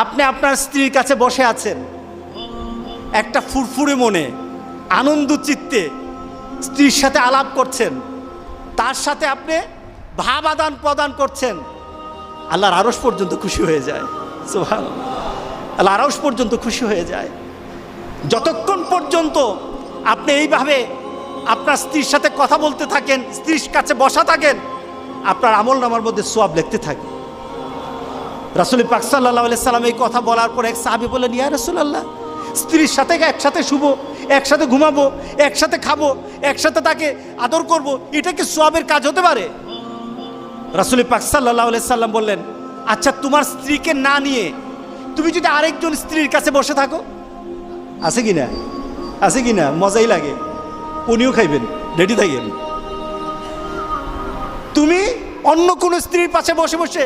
আপনি আপনার স্ত্রীর কাছে বসে আছেন, একটা ফুরফুরে মনে, আনন্দ চিত্তে স্ত্রীর সাথে আলাপ করছেন, তার সাথে আপনি ভাব আদান প্রদান করছেন, আল্লাহর আরশ পর্যন্ত খুশি হয়ে যায়। সুবহানাল্লাহ, আল্লাহর আরশ পর্যন্ত খুশি হয়ে যায়। যতক্ষণ পর্যন্ত আপনি এইভাবে আপনার স্ত্রীর সাথে কথা বলতে থাকেন, স্ত্রীর কাছে বসা থাকেন, আপনার আমলনামার মধ্যে সওয়াব লিখতে থাকে। রাসূল পাক সাল্লাল্লাহু আলাইহি সাল্লাম এই কথা বলার পর এক সাহাবী বললেন, ইয়া রাসূলুল্লাহ, স্ত্রীর সাথে একসাথে শুবো, একসাথে ঘুমাবো, একসাথে খাবো, একসাথে তাকে আদর করব, এটা কি সওয়াবের কাজ হতে পারে? রাসূল পাক সাল্লাল্লাহু আলাইহি সাল্লাম বললেন, আচ্ছা তোমার স্ত্রীকে না নিয়ে তুমি যদি আরেকজন স্ত্রীর কাছে বসে থাকো, আছে কি না? আছে কি না? মজাই লাগে, উনিও খাইবেন, রেডি থাকেন। তুমি অন্য কোনো স্ত্রীর পাশে বসে বসে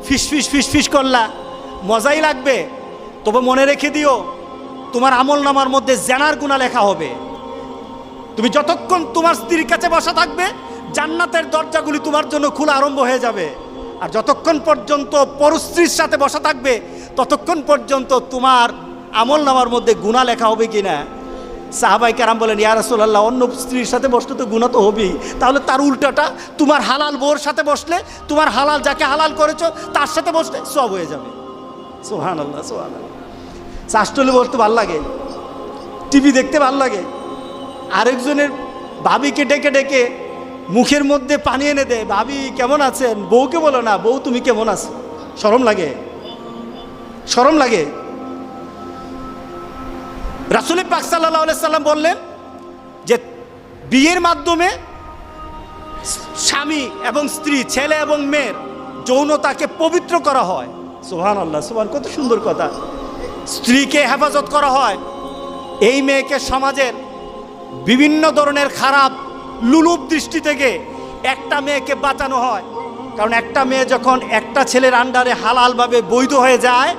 ফিস ফিস ফিস ফিস করলা, মজাই লাগবে, তবে মনে রেখে দিও তোমার আমলনামার মধ্যে জেনার গুনাহ লেখা হবে। তুমি যতক্ষণ তোমার স্ত্রীর কাছে বসা থাকবে, জান্নাতের দরজাগুলি তোমার জন্য খোলা আরম্ভ হয়ে যাবে। আর যতক্ষণ পর্যন্ত পরস্ত্রীর সাথে বসা থাকবে, ততক্ষণ পর্যন্ত তোমার আমলনামার মধ্যে গুনাহ লেখা হবে কিনা। সাহাবাই কেরাম বলেন, ইয়া রাসূলুল্লাহ, অন্য স্ত্রীর সাথে বসলে তো গুনাহ তো হবেই, তাহলে তার উল্টাটা তোমার হালাল বউর সাথে বসলে, তোমার হালাল যাকে হালাল করেছো তার সাথে বসলে সওয়াব হয়ে যাবে। সুবহানাল্লাহ, সুবহানাল্লাহ। চাষটলে বসতে ভালো লাগে, টিভি দেখতে ভালো লাগে, আরেকজনের ভাবিকে ডেকে ডেকে মুখের মধ্যে পানি এনে দেয়, ভাবি কেমন আছেন, বউকে বলো না, বউ তুমি কেমন আছো। শরম লাগে, শরম লাগে। রাসূল পাক সাল্লাল্লাহু আলাইহি সাল্লাম বললেন যে বিয়ের মাধ্যমে স্বামী এবং স্ত্রী, ছেলে এবং মেয়ের যৌনতাকে পবিত্র করা হয়। সুবহানাল্লাহ, সুবহান, কত সুন্দর কথা। স্ত্রীকে হেফাজত করা হয়, এই মেয়েকে সমাজের বিভিন্ন ধরনের খারাপ লুলুপ দৃষ্টি থেকে একটা মেয়েকে বাঁচানো হয়। কারণ একটা মেয়ে যখন একটা ছেলের আন্ডারে হালালভাবে বৈধ হয়ে যায়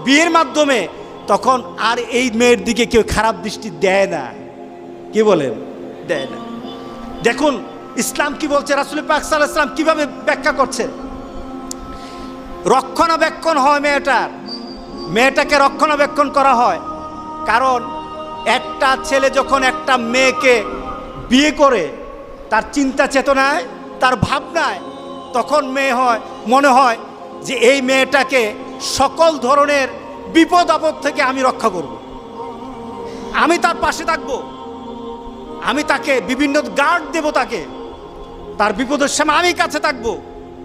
বিয়ের মাধ্যমে, তখন আর এই মেয়ের দিকে কেউ খারাপ দৃষ্টি দেয় না। কি বলেন? দেয় না। দেখুন ইসলাম কি বলছে, রাসূল পাক সাল্লাল্লাহু আলাইহি ওয়াসাল্লাম কিভাবে ব্যাখ্যা করছেন। রক্ষণাবেক্ষণ হয় মেয়েটাকে রক্ষণাবেক্ষণ করা হয়। কারণ একটা ছেলে যখন একটা মেয়েকে বিয়ে করে, তার চিন্তা চেতনায়, তার ভাবনায়, তখন মনে হয় যে এই মেয়েটাকে সকল ধরনের বিপদ আপদ থেকে আমি রক্ষা করব, আমি তার পাশে থাকব, আমি তাকে বিভিন্ন গার্ড দেব, তাকে তার বিপদের সময় আমি কাছে থাকবো।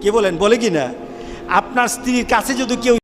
কি বলেন? বলে কি না? আপনার স্ত্রীর কাছে যদি কেউ